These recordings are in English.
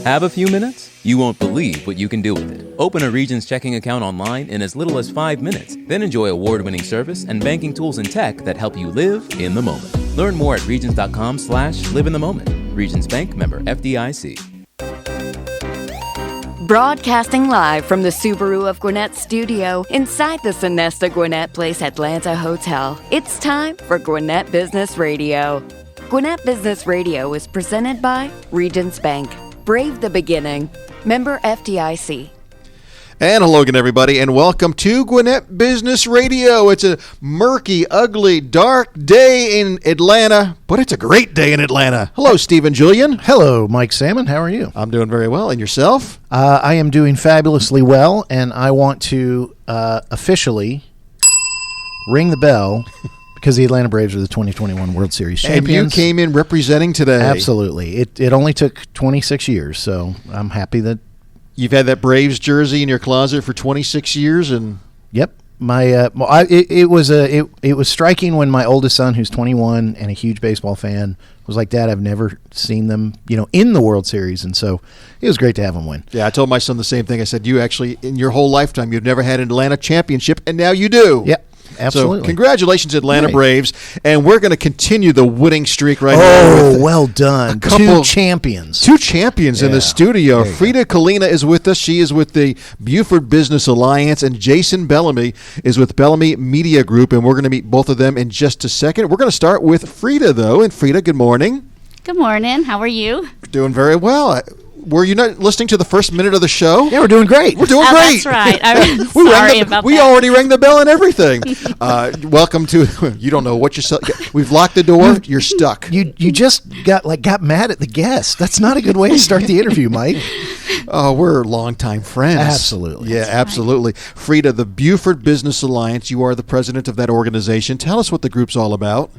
Have a few minutes? You won't believe what you can do with it. Open a Regions checking account online in as little as 5 minutes. Then enjoy award-winning service and banking tools and tech that help you live in the moment. Learn more at regions.com/live in the moment. Regions Bank, member FDIC. Broadcasting live from the Subaru of Gwinnett studio inside the Sonesta Gwinnett Place Atlanta Hotel. It's time for Gwinnett Business Radio. Gwinnett Business Radio is presented by Regions Bank. Brave the beginning. Member FDIC. And hello again, everybody, and welcome to Gwinnett Business Radio. It's a murky, ugly, dark day in Atlanta, but it's a great day in Atlanta. Hello, Stephen Julian. Hello, Mike Salmon. How are you? I'm doing very well. And yourself? I am doing fabulously well, and I want to officially ring the bell because the Atlanta Braves are the 2021 World Series champions. And you came in representing today. Absolutely. It only took 26 years, so I'm happy that you've had that Braves jersey in your closet for 26 years, and yep. It was striking when my oldest son, who's 21 and a huge baseball fan, was like, "Dad, I've never seen them, in the World Series," and so it was great to have them win. Yeah, I told my son the same thing. I said, "You actually, in your whole lifetime, you've never had an Atlanta championship, and now you do." Yep. Absolutely. So congratulations, Atlanta Braves. And we're going to continue the winning streak right now. Oh, well done. Two champions in the studio. Freda Kalina is with us. She is with the Beaufort Business Alliance. And Jayson Bellamy is with Bellamy Media Group. And we're going to meet both of them in just a second. We're going to start with Frida, though. And Frida, good morning. Good morning. How are you? Doing very well. Were you not listening to the first minute of the show? Yeah, we're doing great. We're doing great. That's right. I'm sorry about that. We already rang the bell and everything. Welcome to. You don't know what you're. We've locked the door. You're stuck. You just got mad at the guest. That's not a good way to start the interview, Mike. Oh, we're longtime friends. Absolutely. Yeah, absolutely. Right. Frida, the Beaufort Business Alliance. You are the president of that organization. Tell us what the group's all about.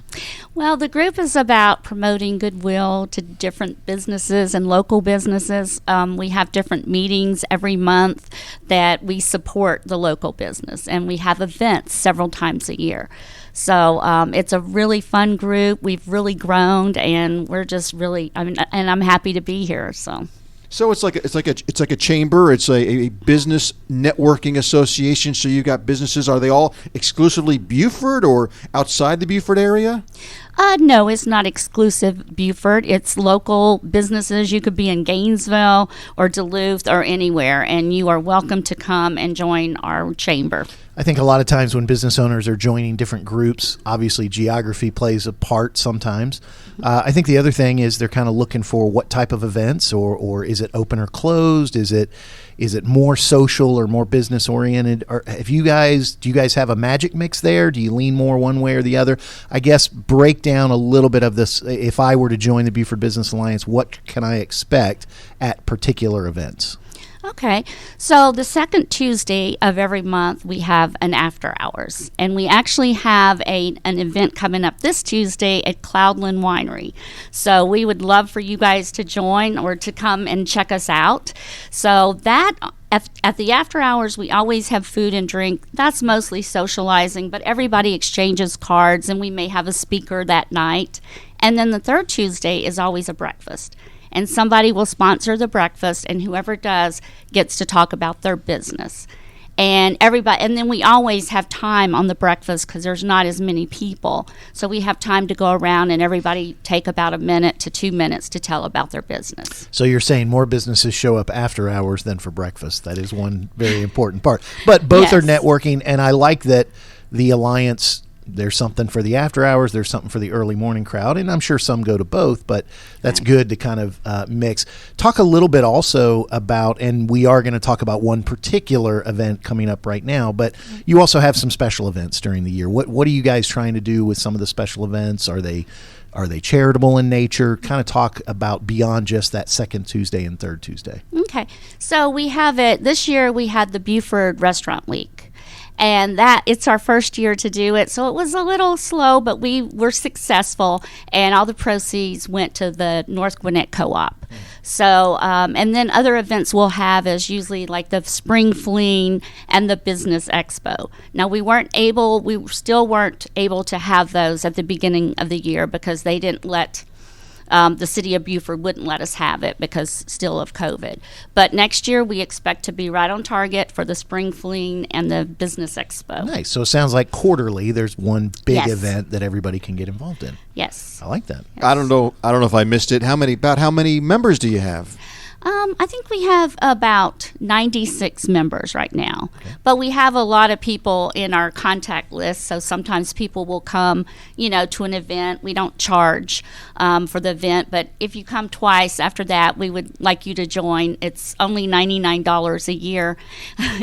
Well, the group is about promoting goodwill to different businesses and local businesses. We have different meetings every month that we support the local business, and we have events several times a year. So it's a really fun group. We've really grown, and we're just really. And I'm happy to be here. So it's like a chamber. It's a business networking association. So you've got businesses. Are they all exclusively Beaufort or outside the Beaufort area? No, it's not exclusive Beaufort. It's local businesses. You could be in Gainesville or Duluth or anywhere, and you are welcome to come and join our chamber. I think a lot of times when business owners are joining different groups, obviously geography plays a part sometimes. I think the other thing is they're kind of looking for what type of events, or is it open or closed? Is it more social or more business oriented? Or do you guys have a magic mix there? Do you lean more one way or the other? I guess break down a little bit of this. If I were to join the Beaufort Business Alliance, what can I expect at particular events? Okay, so the second Tuesday of every month we have an after hours, and we actually have an event coming up this Tuesday at Cloudland Winery. So we would love for you guys to join or to come and check us out. So that at the after hours, we always have food and drink. That's mostly socializing, but everybody exchanges cards, and we may have a speaker that night. And then the third Tuesday is always a breakfast. And somebody will sponsor the breakfast, and whoever does gets to talk about their business. And then we always have time on the breakfast because there's not as many people. So we have time to go around and everybody take about 1 minute to 2 minutes to tell about their business. So you're saying more businesses show up after hours than for breakfast. That is one very important part. But both are networking, and I like that the Alliance, there's something for the after hours, there's something for the early morning crowd, and I'm sure some go to both, but that's good to kind of mix. Talk a little bit also about, and we are going to talk about one particular event coming up right now, but you also have some special events during the year. What are you guys trying to do with some of the special events? Are they charitable in nature? Kind of talk about beyond just that second Tuesday and third Tuesday. Okay, so we have this year we had the Buford Restaurant Week. And it's our first year to do it, so it was a little slow, but we were successful, and all the proceeds went to the North Gwinnett Co-op. So, and then other events we'll have is usually like the Spring Fling and the Business Expo. Now, we still weren't able to have those at the beginning of the year because they didn't let the city of Beaufort wouldn't let us have it because still of COVID. But next year we expect to be right on target for the Spring Fling and the Business Expo. Nice. So it sounds like quarterly there's one big Yes. event that everybody can get involved in. Yes. I like that. I don't know if I missed it. How many members do you have? I think we have about 96 members right now, but we have a lot of people in our contact list. So sometimes people will come, to an event. We don't charge for the event, but if you come twice after that, we would like you to join. It's only $99 a year,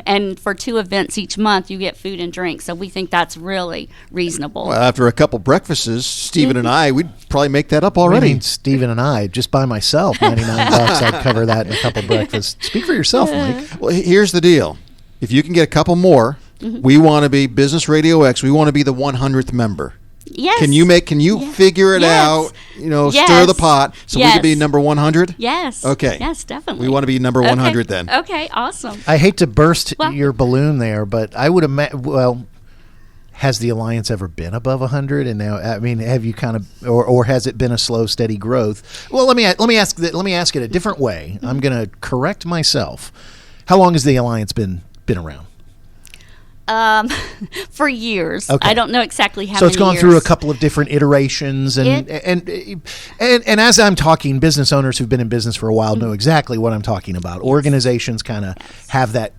and for 2 events each month, you get food and drink. So we think that's really reasonable. Well, after a couple breakfasts, Stephen and I, we'd probably make that up already. I mean, Stephen and I, just by myself, $99, I'd cover that in a couple breakfasts. Speak for yourself, Mike. Well, here's the deal. If you can get a couple more, we want to be Business RadioX. We want to be the 100th member. Yes. Can you figure it out, stir the pot so we can be number 100? Yes. Okay. Yes, definitely. We want to be number 100 then. Okay, awesome. I hate to burst your balloon there, but I would imagine, has the Alliance ever been above 100? And now, I mean, have you kind of, or has it been a slow, steady growth? Well, let me ask it a different way. I'm going to correct myself. How long has the Alliance been around? For years. Okay. I don't know exactly how many So it's gone years. through a couple of different iterations, and as I'm talking, business owners who've been in business for a while know exactly what I'm talking about. Organizations kind of have that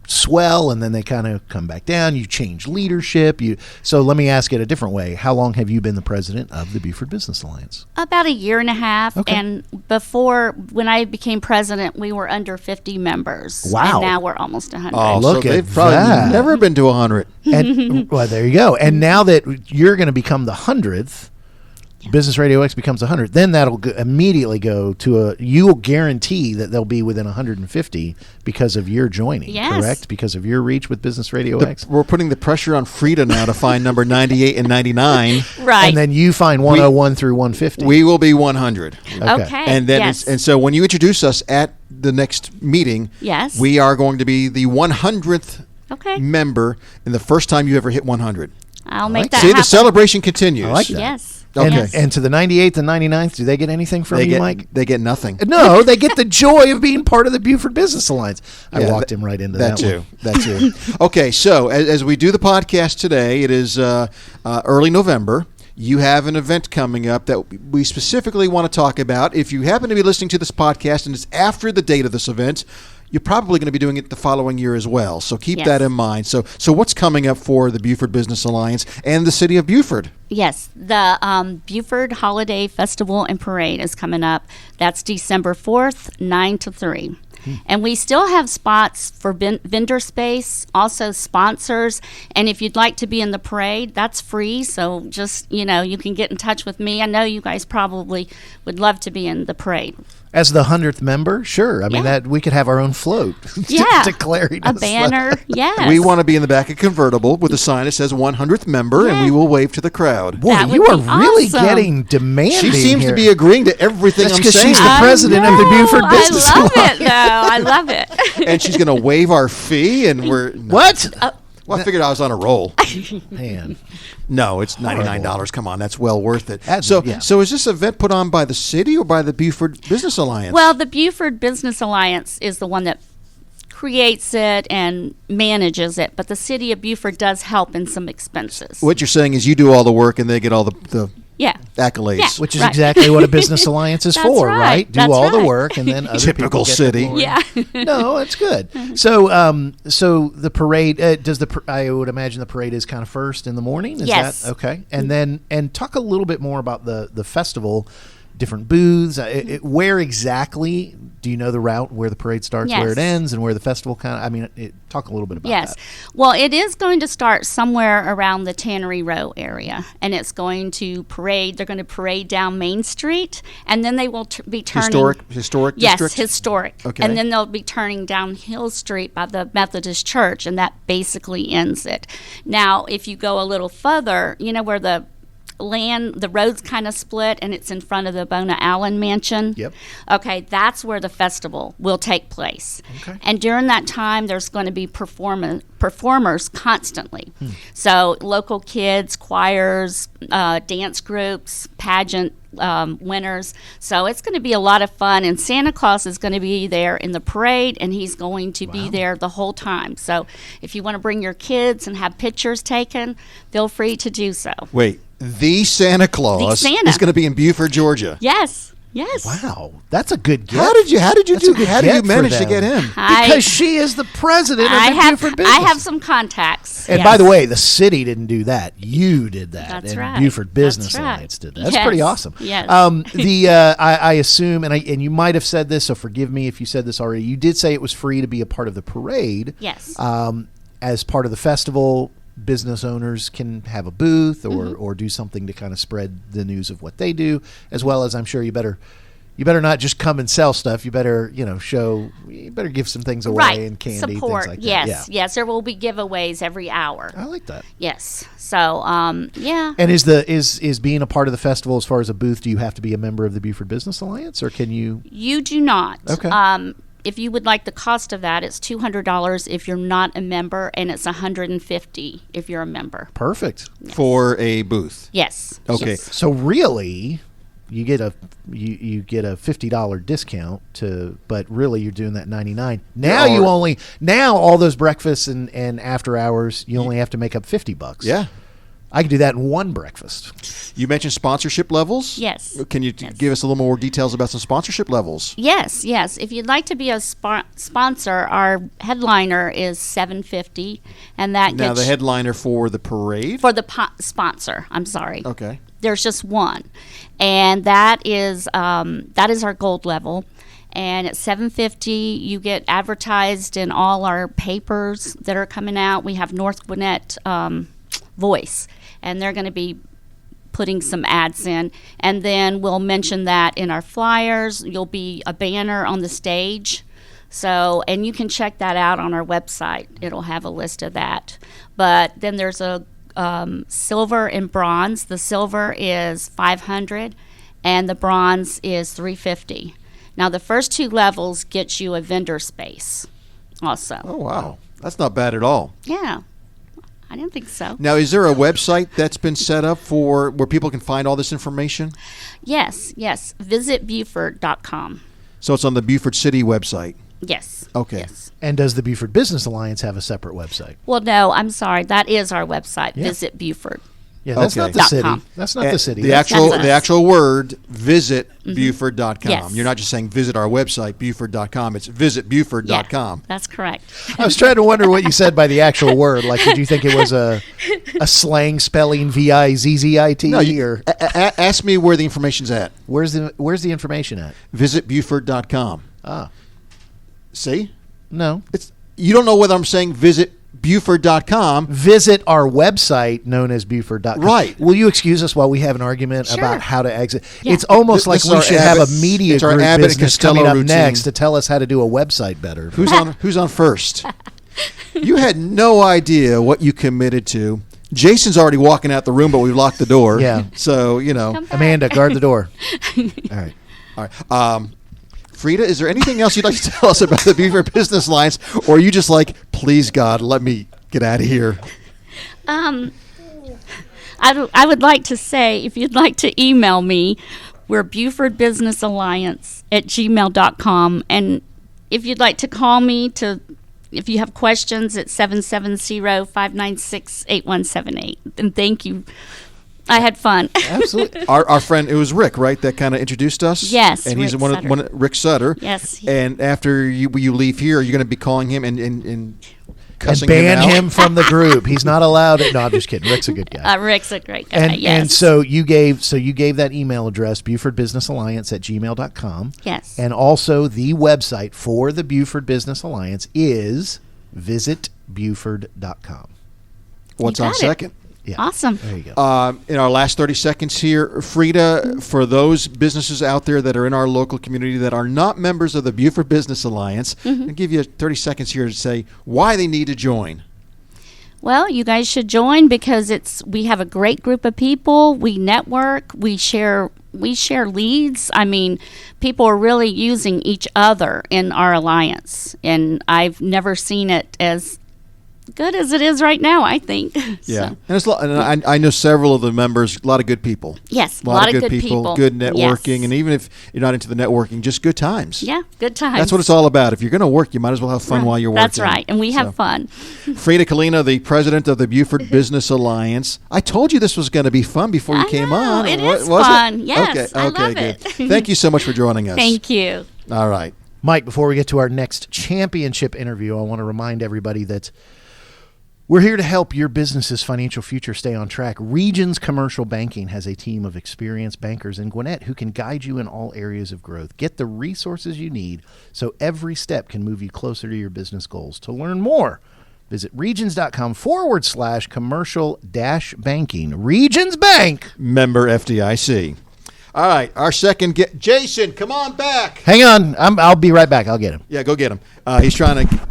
swell, and then they kind of come back down. You change leadership. So let me ask it a different way. How long have you been the president of the Beaufort Business Alliance? About a year and a half. Okay. And before, when I became president, we were under 50 members. Wow. And now we're almost 100. Oh, Look so at they've probably that. never been to 100. And well, there you go. And now that you're going to become the 100th, Business RadioX becomes 100, then that'll immediately go to you'll guarantee that they'll be within 150 because of your joining, Yes. correct? Because of your reach with Business RadioX. We're putting the pressure on Frida now to find number 98 and 99. Right. And then you find 101 through 150. We will be 100. Okay. And then yes. and so when you introduce us at the next meeting, Yes. we are going to be the 100th Okay. member in the first time you ever hit 100. I'll make like that See, happen. the celebration continues. I like that. Yes. Okay. Yes. And to the 98th and 99th, do they get anything from you, Mike? They get nothing. No, they get the joy of being part of the Beaufort Business Alliance. I Yeah, walked him right into that too. one. That too. Okay, so as we do the podcast today, it is early November. You have an event coming up that we specifically want to talk about. If you happen to be listening to this podcast and it's after the date of this event, you're probably going to be doing it the following year as well. So keep Yes. that in mind. So what's coming up for the Beaufort Business Alliance and the city of Beaufort? Yes, the Beaufort Holiday Festival and Parade is coming up. That's December 4th, 9 to 3. And we still have spots for vendor space, also sponsors. And if you'd like to be in the parade, that's free. So just, you can get in touch with me. I know you guys probably would love to be in the parade. As the 100th member, sure. I mean, Yeah. that we could have our own float. Yeah. Declaring A us. banner, yes. We want to be in the back of convertible with a sign that says 100th member, and we will wave to the crowd. Boy, That you would are be really awesome. getting demanding. She seems here. to be agreeing to everything That's I'm 'cause saying. she's the president of the Beaufort Business I love Alliance. it, though. I love it. And she's going to waive our fee, and we're... No. What? Well, I figured I was on a roll. Man. No, it's $99. Come on, that's well worth it. That's- So, yeah. so is this event put on by the city or by the Beaufort Business Alliance? Well, the Beaufort Business Alliance is the one that creates it and manages it, but the city of Beaufort does help in some expenses. what you're saying is you do all the work and they get all the Yeah. accolades. Yeah. Which is Right. exactly what a business alliance is That's for, right. right? Do That's all the right. work, and then other Typical people get city. the glory. Yeah. No, it's good. So, so the parade I would imagine the parade is kind of first in the morning. Is Yes. that okay? And talk a little bit more about the festival, different booths. Where exactly do you know the route where the parade starts, where it Yes. ends, and where the festival kind of? I mean, talk a little bit about Yes. that. Well, it is going to start somewhere around the Tannery Row area, and it's going to parade. They're going to parade down Main Street, and then they will be turning. Historic Yes, district? historic. Okay. And then they'll be turning down Hill Street by the Methodist Church, and that basically ends it. Now, if you go a little further, where the the road's kind of split, and it's in front of the Bona Allen Mansion. Yep. Okay, that's where the festival will take place. Okay. And during that time, there's going to be performers constantly. So local kids, choirs, dance groups, pageant winners. So it's going to be a lot of fun, and Santa Claus is going to be there in the parade, and he's going to be there the whole time. So if you want to bring your kids and have pictures taken, feel free to do so. Wait, the Santa Claus Santa. is going to be in Beaufort, Georgia. Yes. Wow, that's a good gift. How did you That's manage for to get them. him? Because she is the president of the Beaufort business. I have some contacts. And yes. by the way, the city didn't do that. You did that. That's and right. Beaufort Business That's right. Alliance did that. That's Yes. pretty awesome. Yes. I assume, and you might have said this, so forgive me if you said this already. You did say it was free to be a part of the parade. Yes. As part of the festival, business owners can have a booth or do something to kind of spread the news of what they do, as well as I'm sure you better not just come and sell stuff. You better, you better give some things away right. and candy, Support. things like yes. that. Yes. There will be giveaways every hour. I like that. Yes. So, yeah. And is being a part of the festival, as far as a booth, do you have to be a member of the Beaufort Business Alliance, or can you? You do not. Okay. If you would like the cost of that, it's $200 if you're not a member, and it's $150 if you're a member. Perfect. For a booth. Yes. Okay. Yes. So really, you get a $50 discount but really you're doing that $99. Now all those breakfasts and after hours, you only have to make up $50. Yeah. I could do that in one breakfast. You mentioned sponsorship levels. Yes. Can you give us a little more details about some sponsorship levels? Yes. If you'd like to be a sponsor, our headliner is $750, and that Now gets the headliner for the parade. for the sponsor. I'm sorry. Okay. There's just one, and that is our gold level. And at $750, you get advertised in all our papers that are coming out. We have North Gwinnett Voice, and they're going to be putting some ads in. And then we'll mention that in our flyers. You'll be a banner on the stage. So, and you can check that out on our website. It'll have a list of that. But then there's a silver and bronze. The silver is $500, and the bronze is $350. Now, the first two levels get you a vendor space also. Oh, wow. That's not bad at all. Yeah. I didn't think so. Now, is there a website that's been set up for where people can find all this information? Yes. Visit Buford.com. So it's on the Beaufort City website. Yes. Okay. Yes. And does the Beaufort Business Alliance have a separate website? Well, no, I'm sorry. That is our website. Yeah. Visit Buford. Yeah, that's Okay. not the city. .com. That's not the city. The That's us. actual word, visit Buford.com. Yes. You're not just saying visit our website, Buford.com. It's visit Buford.com. Yeah, that's correct. I was trying to wonder what you said by the actual word. Like, did you think it was a slang spelling VIZZIT? No, or ask me where the information's at. where's the information at? Visit Buford.com. Ah, See? no. You don't know whether I'm saying visit Buford.com. Visit our website known as Buford.com. Right. Will you excuse us while we have an argument Sure. about how to exit? Yeah. It's almost like This is we our should have a Abbott- media it's our group Abbott and business Costello coming up routine. next to tell us how to do a website better. Who's on first? You had no idea what you committed to. Jason's already walking out the room, but we've locked the door. Yeah. So, Amanda, guard the door. All right. Frida, is there anything else you'd like to tell us about the Beaufort Business Alliance, or are you just like, please God, let me get out of here? I would like to say, if you'd like to email me, we're BufordBusinessAlliance@gmail.com. And if you'd like to call me if you have questions, it's 770-596-8178. And thank you. I had fun. Absolutely. Our friend, it was Rick, right, that kind of introduced us? Yes, And he's Rick Sutter. Rick Sutter. Yes. And after you leave here, are you going to be calling him and And cussing ban him out? him from the group. He's not allowed. No, I'm just kidding. Rick's a good guy. Rick's a great guy. And yes. and so you gave that email address, BufordBusinessAlliance@gmail.com. Yes. And also the website for the Beaufort Business Alliance is visitbuford.com. What's You on got it. second? Yeah. Awesome. There you go. In our last 30 seconds here, Frida, for those businesses out there that are in our local community that are not members of the Beaufort Business Alliance, I'll give you 30 seconds here to say why they need to join. Well, you guys should join because we have a great group of people. We network, we share leads. I mean, people are really using each other in our alliance, and I've never seen it as good as it is right now, I think. Yeah. So. And I know several of the members, a lot of good people. Yes, a lot of good people. Good networking, yes. and even if you're not into the networking, just good times. Yeah, good times. That's what it's all about. If you're going to work, you might as well have fun while you're working. That's right, and we have fun. Freda Kalina, the president of the Beaufort Business Alliance. I told you this was going to be fun before you came on. It is fun. Yes, okay, I love good. it. Thank you so much for joining us. Thank you. All right. Mike, before we get to our next championship interview, I want to remind everybody that we're here to help your business's financial future stay on track. Regions Commercial Banking has a team of experienced bankers in Gwinnett who can guide you in all areas of growth. Get the resources you need so every step can move you closer to your business goals. To learn more, visit regions.com/commercial-banking. Regions Bank. Member FDIC. All right, our second Jayson, come on back. Hang on. I'll be right back. I'll get him. Yeah, go get him. He's trying to...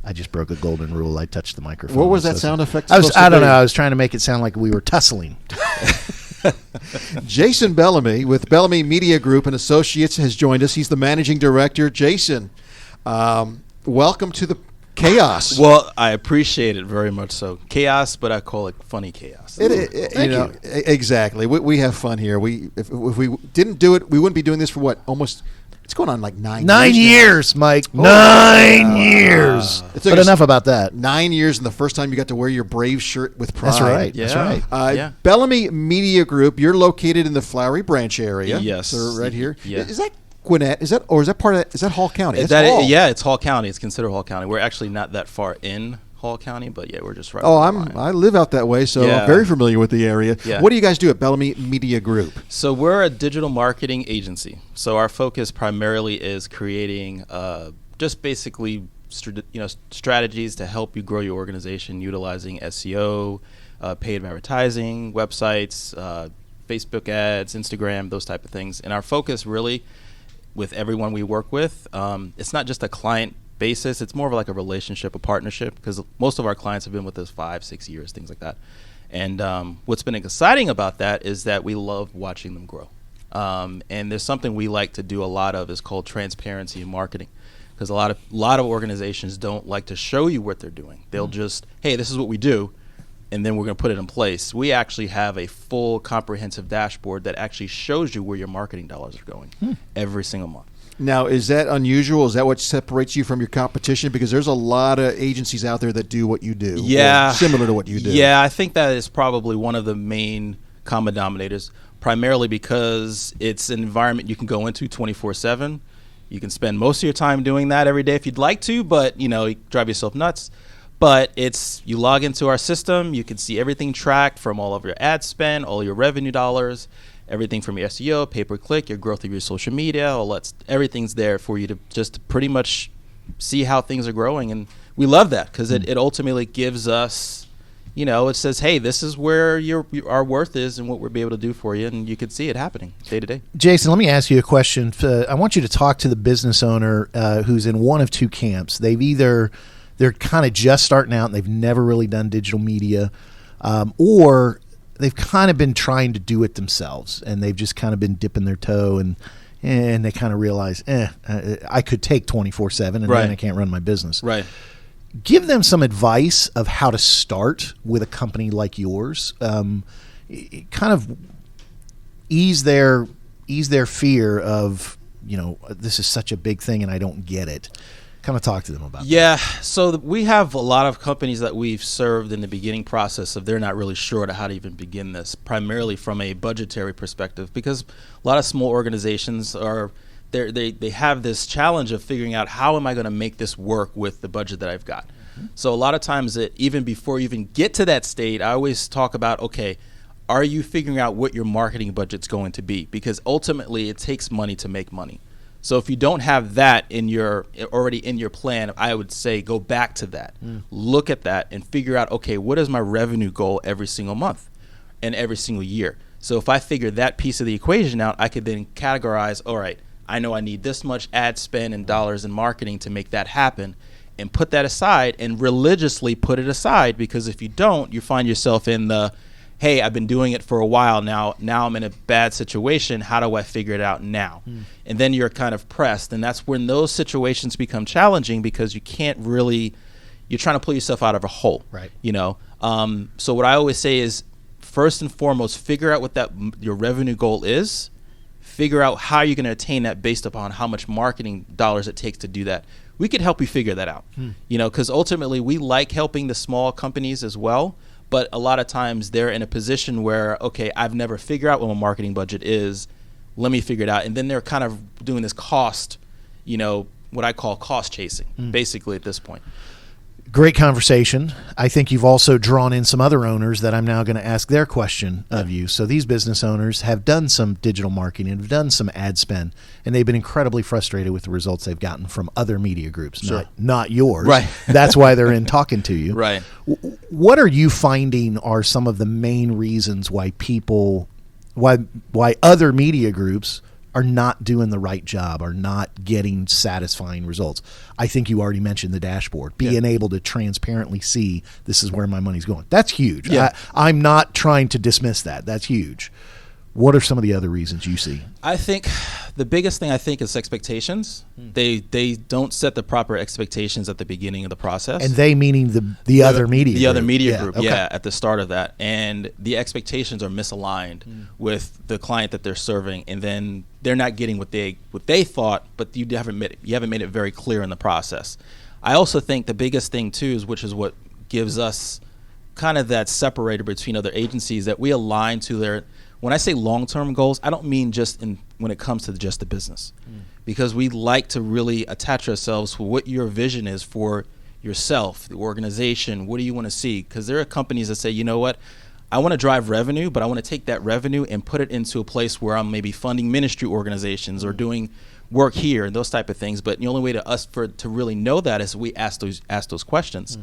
I just broke a golden rule. I touched the microphone. What was that sound effect? I don't know. I was trying to make it sound like we were tussling. Jayson Bellamy with Bellamy Media Group and Associates has joined us. He's the managing director. Jayson, welcome to the chaos. Well, I appreciate it very much so. Chaos, but I call it funny chaos. Thank you. Exactly. We have fun here. If we didn't do it, we wouldn't be doing this for what? Almost... It's going on like 9 years. 9 years, Mike. Oh, 9 years. But enough about that. 9 years, and the first time you got to wear your Brave shirt with pride. That's right. Yeah. That's right. Yeah. Bellamy Media Group. You're located in the Flowery Branch area. Yes. So right here. Yeah. Is that Gwinnett? Is that part of? Is that Hall County? Yeah, it's Hall County. It's considered Hall County. We're actually not that far in Hall County, but yeah, we're just right. I live out that way, so I'm very familiar with the area. Yeah. What do you guys do at Bellamy Media Group? So we're a digital marketing agency. So our focus primarily is creating just basically strategies to help you grow your organization utilizing SEO, paid advertising, websites, Facebook ads, Instagram, those type of things. And our focus really with everyone we work with, it's not just a client basis. It's more of like a relationship, a partnership, because most of our clients have been with us 5-6 years, things like that. And what's been exciting about that is that we love watching them grow. And there's something we like to do a lot of is called transparency in marketing, because a lot of organizations don't like to show you what they're doing. They'll just, hey, this is what we do, and then we're going to put it in place. We actually have a full comprehensive dashboard that actually shows you where your marketing dollars are going every single month. Now, is that unusual? Is that what separates you from your competition? Because there's a lot of agencies out there that do what you do. Yeah. Similar to what you do. Yeah, I think that is probably one of the main common denominators, primarily because it's an environment you can go into 24/7. You can spend most of your time doing that every day if you'd like to, but you drive yourself nuts. But you log into our system, you can see everything tracked from all of your ad spend, all your revenue dollars, everything from your SEO, pay-per-click, your growth of your social media, everything's there for you to just pretty much see how things are growing. And we love that because it ultimately gives us, it says, hey, this is where our worth is and what we'll be able to do for you. And you can see it happening day to day. Jayson, let me ask you a question. I want you to talk to the business owner who's in one of two camps. They're kind of just starting out and they've never really done digital media, or they've kind of been trying to do it themselves and they've just kind of been dipping their toe and they kind of realize, I could take 24/7 and then I can't run my business. Right. Give them some advice of how to start with a company like yours. Kind of ease their fear of, this is such a big thing and I don't get it. Kind of talk to them about that. Yeah, so we have a lot of companies that we've served in the beginning process of they're not really sure how to even begin this, primarily from a budgetary perspective, because a lot of small organizations they have this challenge of figuring out how am I going to make this work with the budget that I've got. So a lot of times even before you even get to that state, I always talk about, okay, are you figuring out what your marketing budget's going to be? Because ultimately it takes money to make money. So if you don't have that already in your plan, I would say go back to that. Look at that and figure out, okay, what is my revenue goal every single month and every single year? So if I figure that piece of the equation out, I could then categorize, all right, I know I need this much ad spend and dollars in marketing to make that happen. and put that aside and religiously put it aside, because if you don't, you find yourself in the, hey, I've been doing it for a while now I'm in a bad situation, how do I figure it out now? And then you're kind of pressed, and that's when those situations become challenging, because you can't really, you're trying to pull yourself out of a hole, right? So what I always say is, first and foremost, figure out what your revenue goal is. Figure out how you're going to attain that based upon how much marketing dollars it takes to do that. We could help you figure that out, because ultimately we like helping the small companies as well. But a lot of times they're in a position where, okay, I've never figured out what my marketing budget is. Let me figure it out. And then they're kind of doing this cost, what I call cost chasing, basically at this point. Great conversation. I think you've also drawn in some other owners that I'm now going to ask their question of you. So these business owners have done some digital marketing, have done some ad spend, and they've been incredibly frustrated with the results they've gotten from other media groups, Sure. not yours. Right. That's why they're in talking to you. Right. What are you finding are some of the main reasons why other media groups are not doing the right job, are not getting satisfying results? I think you already mentioned the dashboard, being able to transparently see this is where my money's going. That's huge. Yeah. I'm not trying to dismiss that. That's huge. What are some of the other reasons you see? I think the biggest thing is expectations. They don't set the proper expectations at the beginning of the process. And they meaning the other media the group. other media group, okay. at the start of that. And the expectations are misaligned with the client that they're serving, and then they're not getting what they thought, but you haven't made it very clear in the process. I also think the biggest thing too which is what gives us kind of that separator between other agencies, that we align to their. When I say long-term goals, I don't mean just when it comes to just the business, because we like to really attach ourselves to what your vision is for yourself, the organization. What do you want to see? Because there are companies that say, you know what, I want to drive revenue, but I want to take that revenue and put it into a place where I'm maybe funding ministry organizations or doing work here and those type of things. But the only way to really know that is we ask those questions,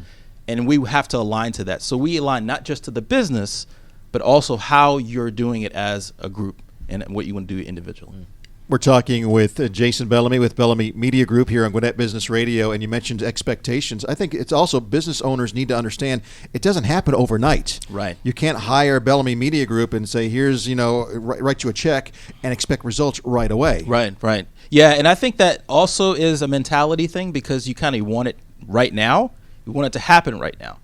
and we have to align to that. So we align not just to the business, but also how you're doing it as a group and what you want to do individually. We're talking with Jayson Bellamy with Bellamy Media Group here on Gwinnett Business Radio, and you mentioned expectations. I think it's also business owners need to understand it doesn't happen overnight. Right. You can't hire Bellamy Media Group and say, here's, write you a check and expect results right away. Right. Yeah, and I think that also is a mentality thing, because you kind of want it right now. You want it to happen right now.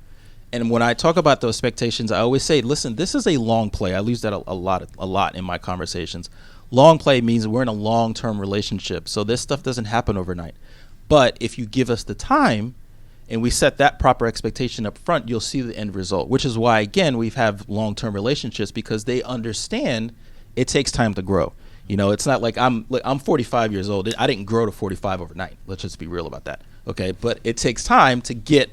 And when I talk about those expectations, I always say, listen, this is a long play. I use that a lot in my conversations. Long play means we're in a long-term relationship. So this stuff doesn't happen overnight. But if you give us the time and we set that proper expectation up front, you'll see the end result, which is why, again, we have long-term relationships, because they understand it takes time to grow. It's not like I'm 45 years old. I didn't grow to 45 overnight. Let's just be real about that. Okay. But it takes time to get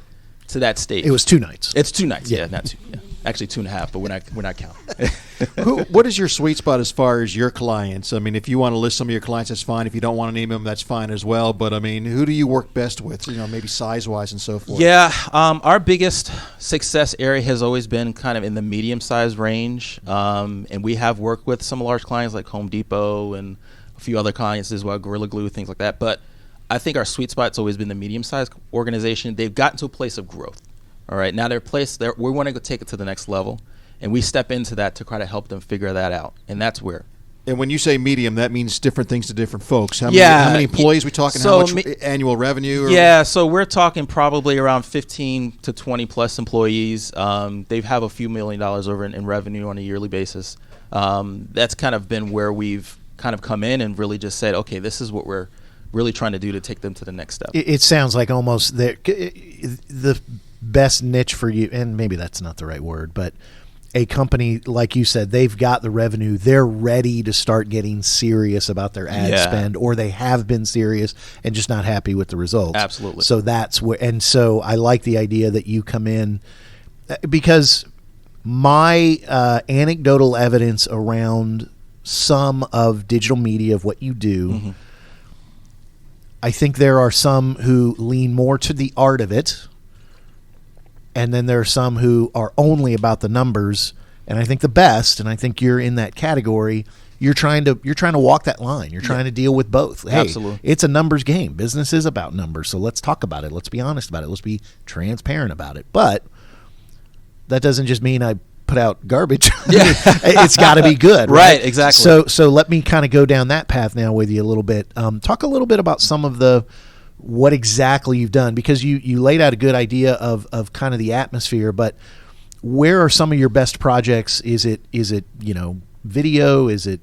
to that stage. It was 2 nights. It's 2 nights. Yeah, not 2. Yeah. Actually 2.5, but we're not counting. What is your sweet spot as far as your clients? I mean, if you want to list some of your clients, that's fine. If you don't want to name them, that's fine as well. But I mean, who do you work best with? Maybe size-wise and so forth. Yeah, our biggest success area has always been kind of in the medium-sized range, and we have worked with some large clients like Home Depot and a few other clients as well, Gorilla Glue, things like that. But I think our sweet spot's always been the medium-sized organization. They've gotten to a place of growth. All right, now we want to go take it to the next level, and we step into that to try to help them figure that out, and that's where. And when you say medium, that means different things to different folks. How many employees are we talking? How much annual revenue? Yeah, so we're talking probably around 15 to 20 plus employees. They have a few $1 million over in revenue on a yearly basis. That's kind of been where we've kind of come in and really just said, okay, this is what we're really trying to do to take them to the next step. It sounds like almost the best niche for you, and maybe that's not the right word, but a company, like you said, they've got the revenue. They're ready to start getting serious about their ad spend, or they have been serious and just not happy with the results. Absolutely. So that's where, and so I like the idea that you come in, because my anecdotal evidence around some of digital media, of what you do, I think there are some who lean more to the art of it, and then there are some who are only about the numbers. And I think the best, and I think you're in that category, you're trying to walk that line. You're trying to deal with both. Hey, Absolutely. it's a numbers game. Business is about numbers. So let's talk about it. Let's be honest about it. Let's be transparent about it. But that doesn't just mean I put out garbage. It's got to be good. Right, exactly. So let me kind of go down that path now with you a little bit. Talk a little bit about some of what exactly you've done, because you laid out a good idea of kind of the atmosphere, but where are some of your best projects? Is it video? Is it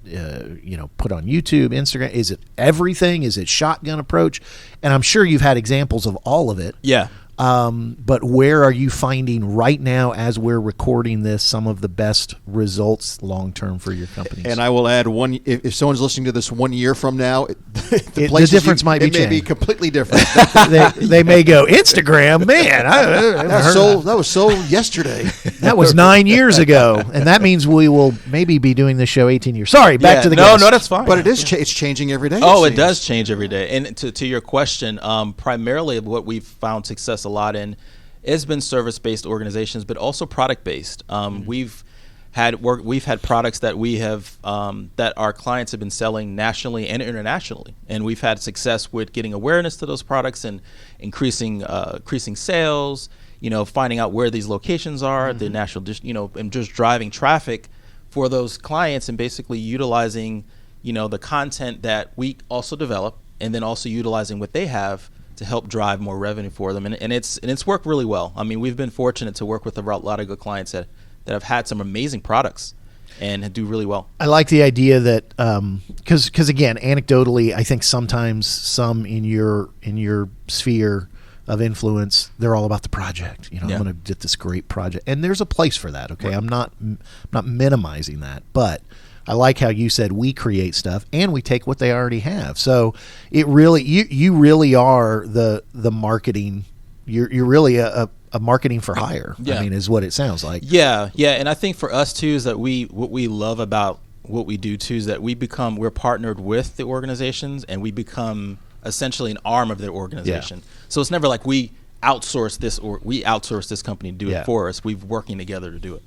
put on YouTube, Instagram? Is it everything? Is it shotgun approach? And I'm sure you've had examples of all of it. Yeah. But where are you finding right now, as we're recording this, some of the best results long term for your companies? And I will add one: if someone's listening to this 1 year from now, the difference might be it may be changed. completely different. they may go, Instagram, man. That was so yesterday. That was 9 years ago, and that means we will maybe be doing this show 18 years. Sorry, back to the guest. No, that's fine. But it is it's changing every day. Oh, it does change every day. And to your question, primarily what we've found success a lot in has been service-based organizations, but also product-based. We've had products that we have that our clients have been selling nationally and internationally, and we've had success with getting awareness to those products and increasing sales. Finding out where these locations are, the national, and just driving traffic for those clients, and basically utilizing the content that we also develop, and then also utilizing what they have to help drive more revenue for them, and it's worked really well. I mean, we've been fortunate to work with a lot of good clients that have had some amazing products and do really well. I like the idea that because again, anecdotally, I think sometimes some in your sphere of influence, they're all about the project. I'm going to get this great project, and there's a place for that. Okay, right. I'm not minimizing that, but I like how you said we create stuff and we take what they already have. So it really, you really are the marketing. You're really a marketing for hire. Yeah. I mean, is what it sounds like. Yeah. And I think for us too is that what we love about what we do too is that we're partnered with the organizations, and we become essentially an arm of their organization. Yeah. So it's never like we outsource this company to do it for us. We're working together to do it.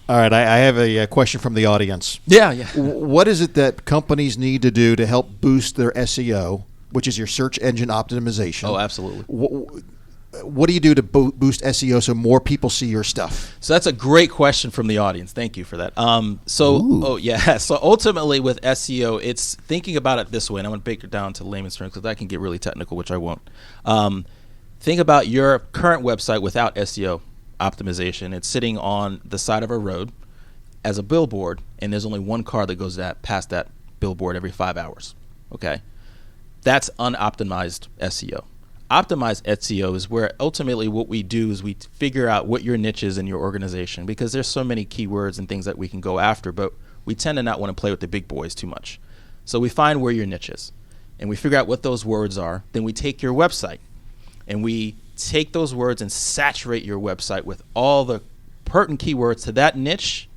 All right, I have a question from the audience. Yeah. What is it that companies need to do to help boost their SEO, which is your search engine optimization? Oh, absolutely. What do you do to boost SEO so more people see your stuff? So that's a great question from the audience. Thank you for that. So ultimately with SEO, it's thinking about it this way, and I'm going to break it down to layman's terms because I can get really technical, which I won't. Think about your current website without SEO optimization. It's sitting on the side of a road as a billboard, and there's only one car that goes past that billboard every 5 hours. Okay, that's unoptimized SEO. Optimized SEO is where ultimately what we do is we figure out what your niche is in your organization, because there's so many keywords and things that we can go after, but we tend to not want to play with the big boys too much. So we find where your niche is, and we figure out what those words are. Then we take your website, and we take those words and saturate your website with all the pertinent keywords to that niche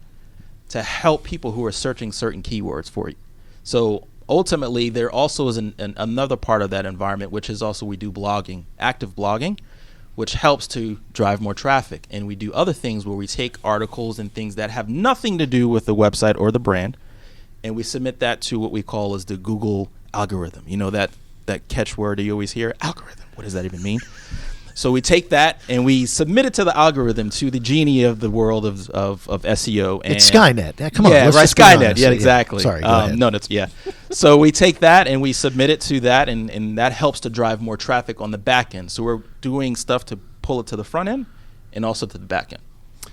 to help people who are searching certain keywords for you. So ultimately, there also is another part of that environment, which is also we do blogging, active blogging, which helps to drive more traffic. And we do other things where we take articles and things that have nothing to do with the website or the brand, and we submit that to what we call as the Google algorithm. That catchword you always hear, algorithm. What does that even mean? So we take that and we submit it to the algorithm, to the genie of the world of SEO. And it's Skynet. Come on. Yeah, right. Skynet. Yeah, exactly. Sorry. Go ahead. No, that's So we take that and we submit it to that, and that helps to drive more traffic on the back end. So we're doing stuff to pull it to the front end and also to the back end.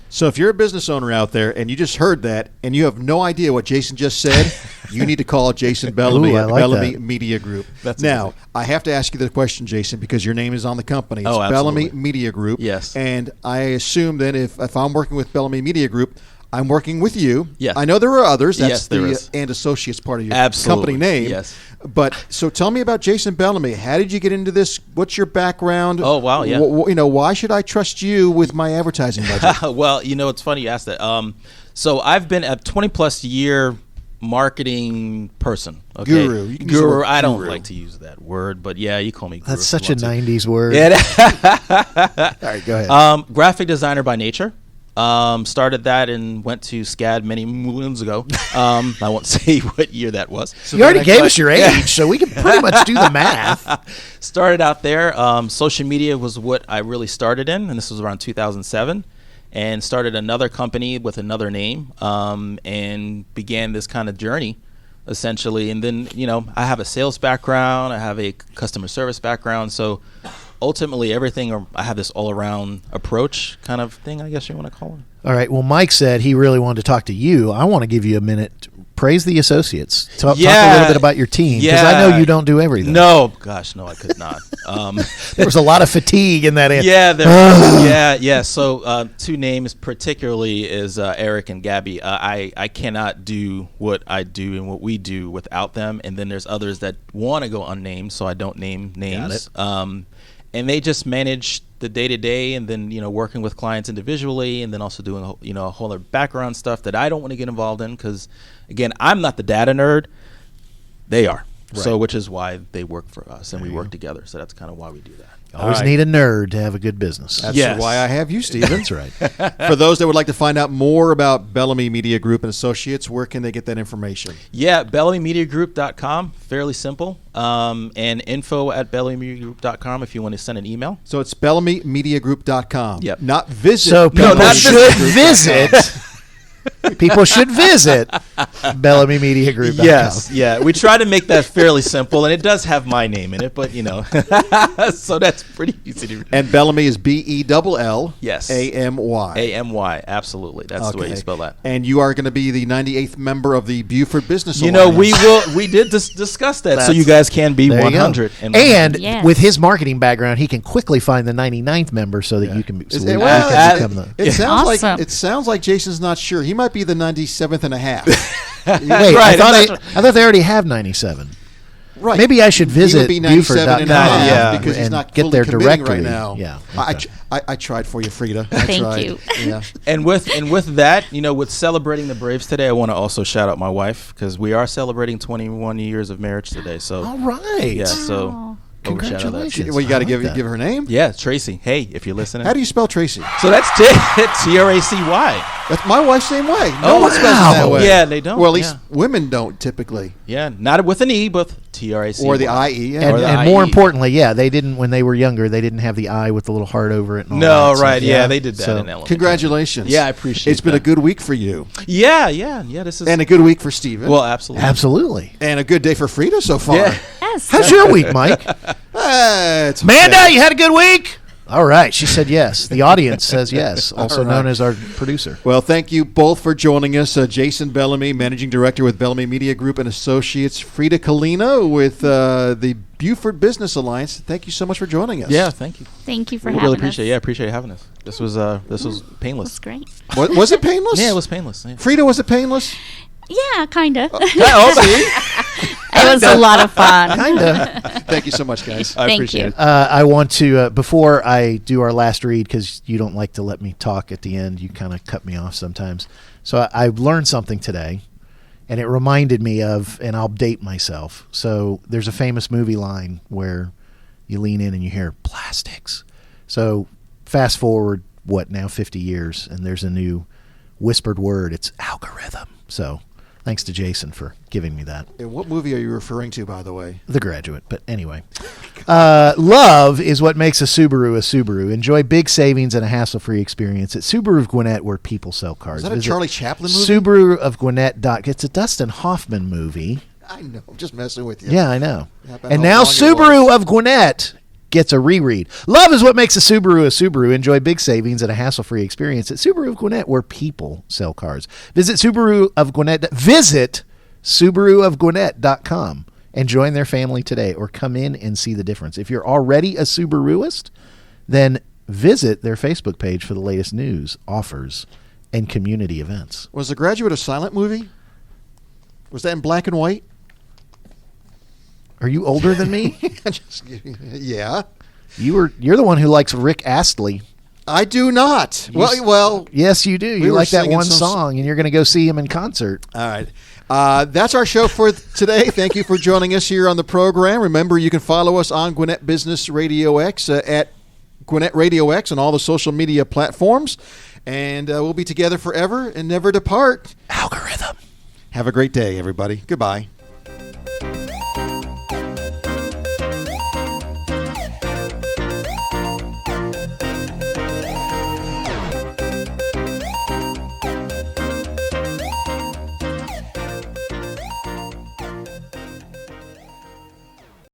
So if you're a business owner out there and you just heard that and you have no idea what Jayson just said, you need to call Jayson Bellamy at Bellamy Media Group. That's now, amazing. I have to ask you the question, Jayson, because your name is on the company. It's absolutely. Bellamy Media Group. Yes. And I assume that if I'm working with Bellamy Media Group, I'm working with you. Yes. I know there are others. That's Yes, there is. And Associates part of your Absolutely. company name. Yes. But so tell me about Jayson Bellamy. How did you get into this? What's your background? Oh, wow, yeah. Why should I trust you with my advertising budget? Well, it's funny you asked that. So I've been a 20-plus year marketing person. Okay? Guru. You can use the word I don't guru. like to use that word, but yeah, you call me guru. That's such if a you want to. 90s word. Yeah. All right, go ahead. Graphic designer by nature. Started that and went to SCAD many moons ago. I won't say what year that was. You already gave us your age, so we can pretty much do the math. Started out there. Social media was what I really started in, and this was around 2007. And started another company with another name, and began this kind of journey, essentially. And then, I have a sales background. I have a customer service background. So ultimately, everything, I have this all-around approach kind of thing, I guess you want to call it. All right. Well, Mike said he really wanted to talk to you. I want to give you a minute. Praise the associates. Talk a little bit about your team, because I know you don't do everything. No, gosh, no, I could not. There was a lot of fatigue in that answer. Yeah. So two names particularly is Eric and Gabby. I cannot do what I do and what we do without them. And then there's others that want to go unnamed, so I don't name names. And they just manage the day-to-day, and then working with clients individually, and then also doing a whole other background stuff that I don't want to get involved in, because again, I'm not the data nerd, they are. Right. So which is why they work for us and we work together. So that's kind of why we do that. Always need a nerd to have a good business. That's why I have you, Stephen. That's right. For those that would like to find out more about Bellamy Media Group and Associates, where can they get that information? Yeah, BellamyMediaGroup.com, fairly simple. And info@BellamyMediaGroup.com if you want to send an email. So it's BellamyMediaGroup.com. Yep. Not visit. So people should visit. People should visit BellamyMediaGroup.com. Yes, yeah. We try to make that fairly simple, and it does have my name in it, but so that's pretty easy to read. And Bellamy is BELL. Yes. AMY. AMY, absolutely. That's the way you spell that. And you are going to be the 98th member of the Beaufort Business Alliance. We did discuss that, so you guys can be 100. And with his marketing background, he can quickly find the 99th member so that you can become the... It sounds like Jason's not sure. He might be the 97th and a half. Wait, I thought they already have 97. Right. Maybe I should visit Beaufort.com because he's not get their directory right now. Yeah. Okay. I tried for you, Frida. Thank you. Yeah. And with that, with celebrating the Braves today, I want to also shout out my wife, because we are celebrating 21 years of marriage today. So all right. Yeah. So. Congratulations. Well, you got to give her name? Yeah, Tracy. Hey, if you're listening. How do you spell Tracy? So that's Tracy. That's my wife's same way. No one spells it that way. Yeah, they don't. Well, at least women don't typically. Yeah, not with an E, but TRAC. Or the IE. Yeah. And more importantly, they didn't, when they were younger, they didn't have the I with the little heart over it. And all that. Right. Yeah, they did that in elementary. Congratulations. Yeah, I appreciate it. It's been a good week for you. Yeah. This is. And a good week for Stephen. Well, absolutely. Absolutely. And a good day for Frida so far. Yes. How's your week, Mike? It's Amanda, you had a good week? All right. She said yes. The audience says yes, also known as our producer. Well, thank you both for joining us. Jayson Bellamy, Managing Director with Bellamy Media Group and Associates. Freda Kalina with the Beaufort Business Alliance. Thank you so much for joining us. Yeah, thank you. Thank you for having us. Really appreciate it. Yeah, I appreciate having us. This was painless. It was great. Was it painless? Yeah, it was painless. Yeah. Frida, was it painless? Yeah, kind of. It was a lot of fun. Kind of. Thank you so much, guys. I appreciate it. I want to, before I do our last read, because you don't like to let me talk at the end, you kind of cut me off sometimes. So I've learned something today, and it reminded me of, and I'll date myself. So there's a famous movie line where you lean in and you hear plastics. So fast forward, 50 years, and there's a new whispered word. It's algorithm. So thanks to Jayson for giving me that. And what movie are you referring to, by the way? The Graduate. But anyway, love is what makes a Subaru a Subaru. Enjoy big savings and a hassle-free experience at Subaru of Gwinnett, where people sell cars. Is that a Charlie Chaplin movie? Subaru of Gwinnett. It's a Dustin Hoffman movie. I know. I'm just messing with you. Yeah, I know. And now Subaru of Gwinnett gets a reread. Love is what makes a Subaru. Enjoy big savings and a hassle-free experience at Subaru of Gwinnett, where people sell cars. Visit Subaru of Gwinnett. Visit SubaruofGwinnett.com and join their family today, or come in and see the difference. If you're already a Subaruist, then visit their Facebook page for the latest news, offers, and community events. Was The Graduate a silent movie? Was that in black and white? Are you older than me? Yeah. You're the one who likes Rick Astley. I do not. Well, yes, you do. You like that one song, and you're going to go see him in concert. All right. That's our show for today. Thank you for joining us here on the program. Remember, you can follow us on Gwinnett Business RadioX at Gwinnett RadioX on all the social media platforms. And we'll be together forever and never depart. Algorithm. Have a great day, everybody. Goodbye.